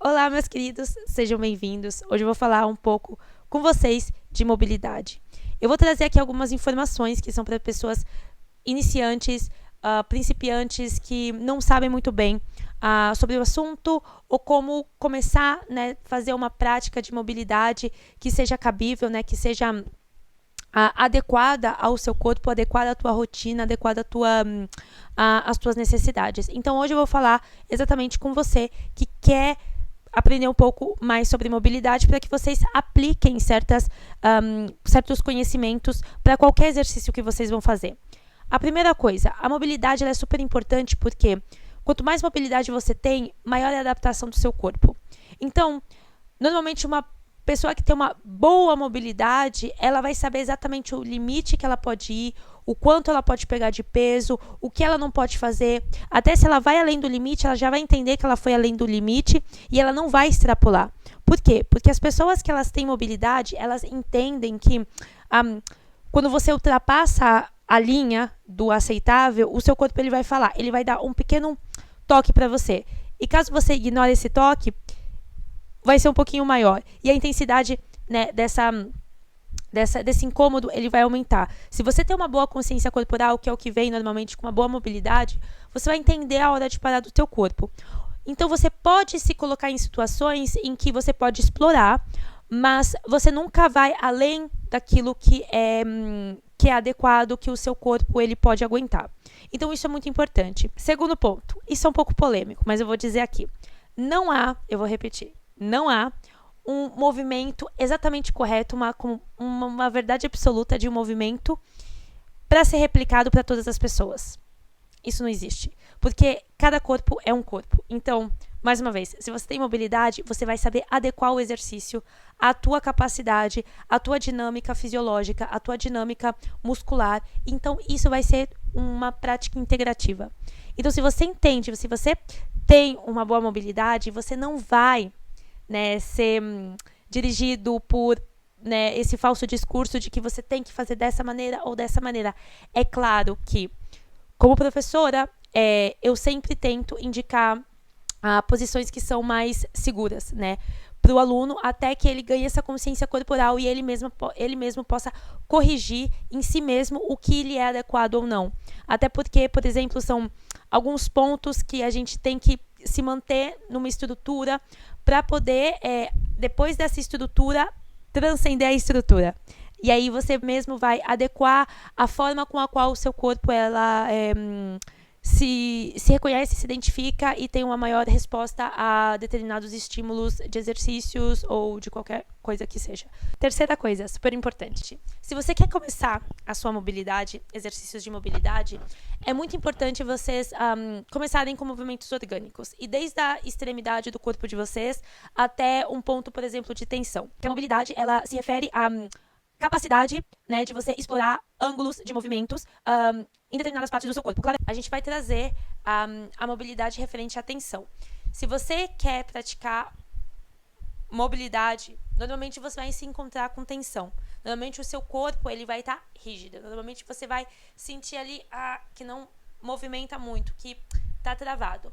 Olá, meus queridos, sejam bem-vindos. Hoje eu vou falar um pouco com vocês de mobilidade. Eu vou trazer aqui algumas informações que são para pessoas iniciantes, principiantes que não sabem muito bem sobre o assunto ou como começar, né, fazer uma prática de mobilidade que seja cabível, né, que seja adequada ao seu corpo, adequada à tua rotina, adequada às tuas necessidades. Então, hoje eu vou falar exatamente com você que quer aprender um pouco mais sobre mobilidade para que vocês apliquem certos conhecimentos para qualquer exercício que vocês vão fazer. A primeira coisa, a mobilidade ela é super importante porque quanto mais mobilidade você tem, maior é a adaptação do seu corpo. Então, normalmente uma pessoa que tem uma boa mobilidade, ela vai saber exatamente o limite que ela pode ir, o quanto ela pode pegar de peso, o que ela não pode fazer. Até se ela vai além do limite, ela já vai entender que ela foi além do limite e ela não vai extrapolar. Por quê? Porque as pessoas que elas têm mobilidade, elas entendem que quando você ultrapassa a linha do aceitável, o seu corpo ele vai falar, ele vai dar um pequeno toque para você. E caso você ignore esse toque, vai ser um pouquinho maior. E a intensidade, né, desse incômodo, ele vai aumentar. Se você tem uma boa consciência corporal, que é o que vem normalmente com uma boa mobilidade, você vai entender a hora de parar do teu corpo. Então, você pode se colocar em situações em que você pode explorar, mas você nunca vai além daquilo que é adequado, que o seu corpo ele pode aguentar. Então, isso é muito importante. Segundo ponto, isso é um pouco polêmico, mas eu vou dizer aqui. Eu vou repetir, não há um movimento exatamente correto, uma verdade absoluta de um movimento para ser replicado para todas as pessoas. Isso não existe, porque cada corpo é um corpo. Então, mais uma vez, se você tem mobilidade, você vai saber adequar o exercício à tua capacidade, à tua dinâmica fisiológica, à tua dinâmica muscular. Então, isso vai ser uma prática integrativa. Então, se você entende, se você tem uma boa mobilidade, você não vai, né, ser dirigido por, né, esse falso discurso de que você tem que fazer dessa maneira ou dessa maneira. É claro que, como professora, eu sempre tento indicar posições que são mais seguras, né, para o aluno, até que ele ganhe essa consciência corporal e ele mesmo possa corrigir em si mesmo o que lhe é adequado ou não. Até porque, por exemplo, são alguns pontos que a gente tem que se manter numa estrutura para poder, depois dessa estrutura, transcender a estrutura. E aí você mesmo vai adequar a forma com a qual o seu corpo se reconhece, se identifica e tem uma maior resposta a determinados estímulos de exercícios ou de qualquer coisa que seja. Terceira coisa, super importante. Se você quer começar a sua mobilidade, exercícios de mobilidade, é muito importante vocês começarem com movimentos orgânicos. E desde a extremidade do corpo de vocês até um ponto, por exemplo, de tensão. Porque a mobilidade, ela se refere a capacidade, né, de você explorar ângulos de movimentos em determinadas partes do seu corpo. Claro, a gente vai trazer a mobilidade referente à tensão. Se você quer praticar mobilidade, normalmente você vai se encontrar com tensão. Normalmente o seu corpo ele vai estar rígido. Normalmente você vai sentir ali que não movimenta muito, que está travado.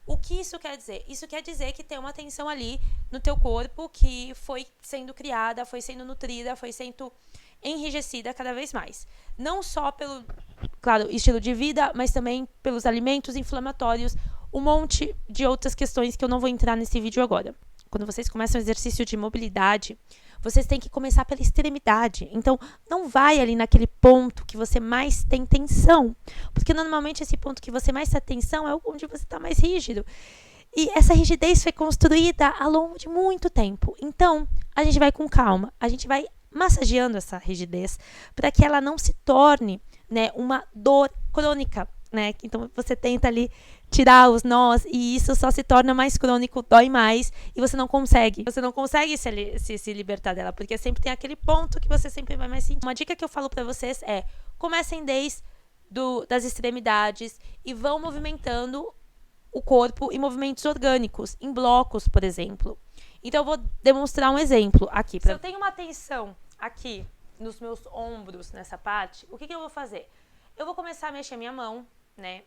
O que isso quer dizer? Isso quer dizer que tem uma tensão ali no teu corpo que foi sendo criada, foi sendo nutrida, foi sendo enrijecida cada vez mais. Não só pelo, claro, estilo de vida, mas também pelos alimentos inflamatórios, um monte de outras questões que eu não vou entrar nesse vídeo agora. Quando vocês começam o exercício de mobilidade, vocês têm que começar pela extremidade. Então, não vai ali naquele ponto que você mais tem tensão. Porque, normalmente, esse ponto que você mais tem tensão é onde você está mais rígido. E essa rigidez foi construída ao longo de muito tempo. Então, a gente vai com calma. A gente vai massageando essa rigidez para que ela não se torne, né, uma dor crônica. Né? Então, você tenta ali tirar os nós e isso só se torna mais crônico, dói mais e você não consegue se libertar dela, porque sempre tem aquele ponto que você sempre vai mais sentir. Uma dica que eu falo pra vocês é: comecem desde das extremidades e vão movimentando o corpo em movimentos orgânicos, em blocos, por exemplo. Então eu vou demonstrar um exemplo aqui. Se eu tenho uma tensão aqui nos meus ombros, nessa parte, o que eu vou fazer? Eu vou começar a mexer minha mão, né?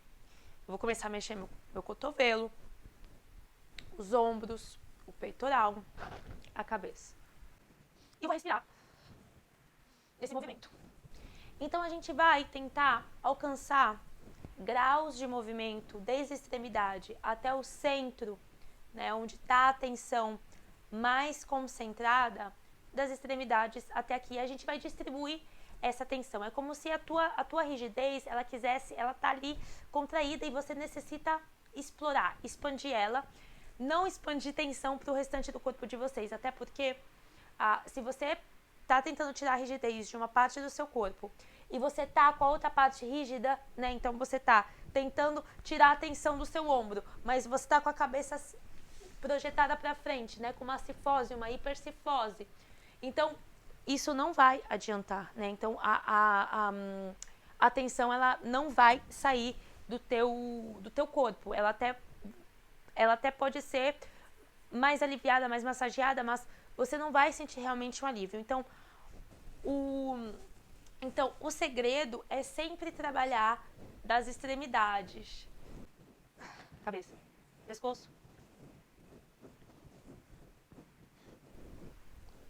Eu vou começar a mexer meu cotovelo, os ombros, o peitoral, a cabeça. E vou respirar nesse movimento. Então a gente vai tentar alcançar graus de movimento desde a extremidade até o centro, né, onde está a atenção mais concentrada, das extremidades até aqui. A gente vai distribuir essa tensão. É como se a tua rigidez, ela tá ali contraída e você necessita explorar, expandir ela, não expandir tensão para o restante do corpo de vocês, até porque se você tá tentando tirar a rigidez de uma parte do seu corpo e você tá com a outra parte rígida, né? Então você tá tentando tirar a tensão do seu ombro, mas você tá com a cabeça projetada para frente, né? Com uma cifose, uma hipercifose. Então isso não vai adiantar, né? Então a tensão ela não vai sair do teu corpo. Ela até pode ser mais aliviada, mais massageada, mas você não vai sentir realmente um alívio. Então o segredo é sempre trabalhar das extremidades. Cabeça, pescoço,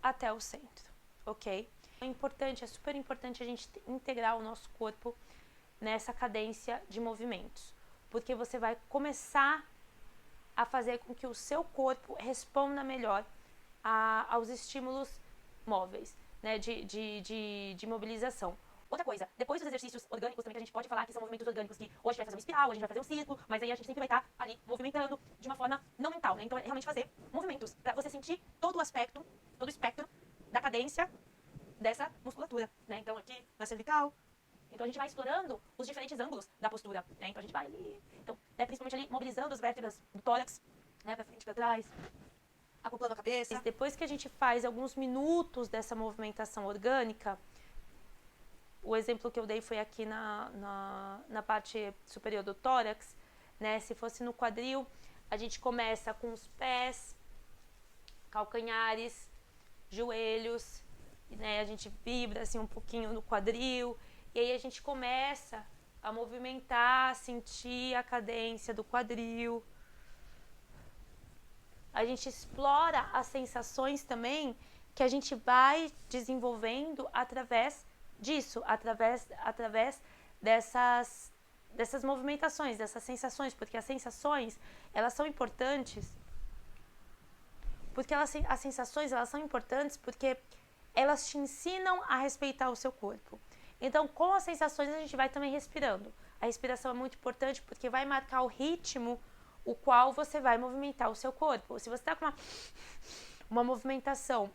até o centro, ok? É super importante a gente integrar o nosso corpo nessa cadência de movimentos, porque você vai começar a fazer com que o seu corpo responda melhor aos estímulos móveis, né, de mobilização. Outra coisa, depois dos exercícios orgânicos também que a gente pode falar que são movimentos orgânicos que hoje a gente vai fazer uma espiral, hoje a gente vai fazer um círculo, mas aí a gente sempre vai estar ali movimentando de uma forma não mental, né? Então é realmente fazer movimentos para você sentir todo o aspecto, todo o espectro da cadência dessa musculatura, né? Então aqui na cervical, então a gente vai explorando os diferentes ângulos da postura, né? Então a gente vai ali, então principalmente ali mobilizando as vértebras do tórax, né, para frente, para trás, acoplando a cabeça. Depois que a gente faz alguns minutos dessa movimentação orgânica, o exemplo que eu dei foi aqui na parte superior do tórax, né? Se fosse no quadril, a gente começa com os pés, calcanhares, joelhos, né? A gente vibra assim um pouquinho no quadril, e aí a gente começa a movimentar, sentir a cadência do quadril. A gente explora as sensações também que a gente vai desenvolvendo através disso, através dessas movimentações, dessas sensações, porque as sensações, elas são importantes, porque as sensações, elas são importantes porque elas te ensinam a respeitar o seu corpo. Então, com as sensações, a gente vai também respirando. A respiração é muito importante porque vai marcar o ritmo o qual você vai movimentar o seu corpo. Se você está com uma movimentação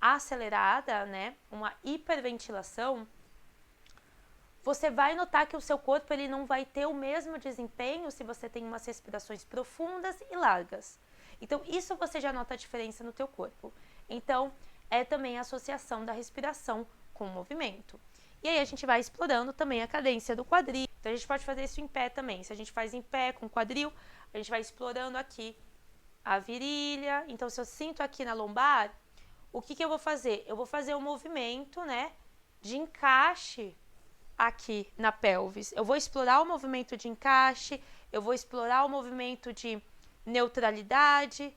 acelerada, né, uma hiperventilação, você vai notar que o seu corpo ele não vai ter o mesmo desempenho se você tem umas respirações profundas e largas. Então, isso você já nota a diferença no teu corpo. Então, é também a associação da respiração com o movimento. E aí a gente vai explorando também a cadência do quadril. Então, a gente pode fazer isso em pé também. Se a gente faz em pé com o quadril, a gente vai explorando aqui a virilha. Então, se eu sinto aqui na lombar, o que eu vou fazer? Eu vou fazer um movimento, né, de encaixe aqui na pelvis. Eu vou explorar o movimento de encaixe, eu vou explorar o movimento de neutralidade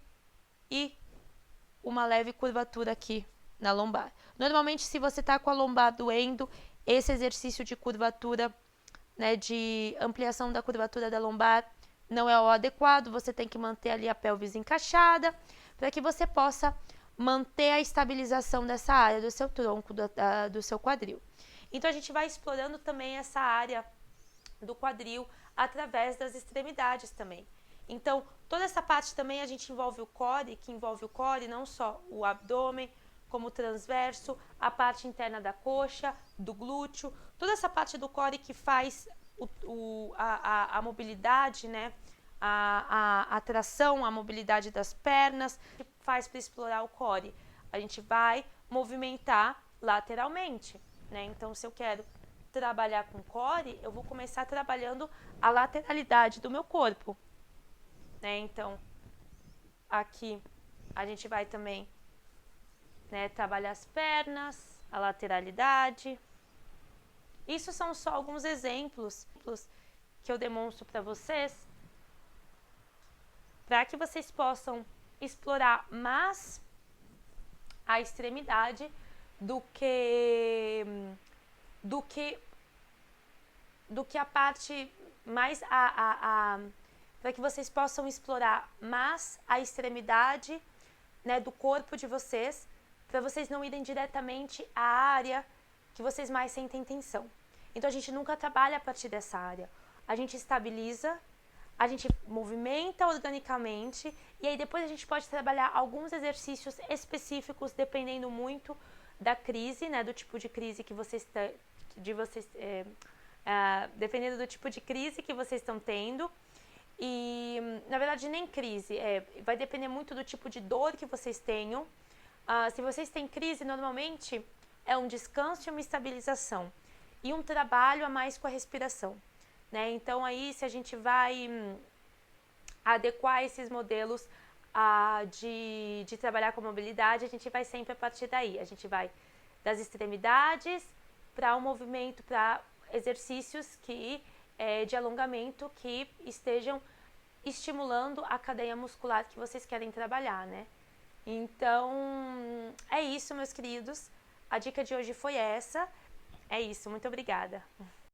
e uma leve curvatura aqui na lombar. Normalmente, se você tá com a lombar doendo, esse exercício de curvatura, né, de ampliação da curvatura da lombar, não é o adequado. Você tem que manter ali a pelvis encaixada para que você possa manter a estabilização dessa área do seu tronco, do seu quadril. Então, a gente vai explorando também essa área do quadril através das extremidades também. Então, toda essa parte também a gente envolve o core, que envolve o core, não só o abdômen, como o transverso, a parte interna da coxa, do glúteo, toda essa parte do core que faz a mobilidade, né? A tração, a mobilidade das pernas, que faz para explorar o core. A gente vai movimentar lateralmente, né? Então, se eu quero trabalhar com core, eu vou começar trabalhando a lateralidade do meu corpo, né? Então, aqui a gente vai também, né, trabalhar as pernas, a lateralidade. Isso são só alguns exemplos que eu demonstro para vocês, para que vocês possam explorar mais a extremidade do que a parte mais para que vocês possam explorar mais a extremidade, né, do corpo de vocês, para vocês não irem diretamente à área que vocês mais sentem tensão. Então a gente nunca trabalha a partir dessa área. A gente estabiliza, a gente movimenta organicamente e aí depois a gente pode trabalhar alguns exercícios específicos dependendo muito da crise, né, do tipo de crise que vocês dependendo do tipo de crise que vocês estão tendo. E na verdade nem crise, vai depender muito do tipo de dor que vocês tenham. Se vocês têm crise, normalmente é um descanso e uma estabilização e um trabalho a mais com a respiração, né? Então aí se a gente vai adequar esses modelos de trabalhar com mobilidade, a gente vai sempre a partir daí. A gente vai das extremidades para o movimento, para exercícios de alongamento que estejam estimulando a cadeia muscular que vocês querem trabalhar, né? Então, é isso, meus queridos. A dica de hoje foi essa. É isso, muito obrigada.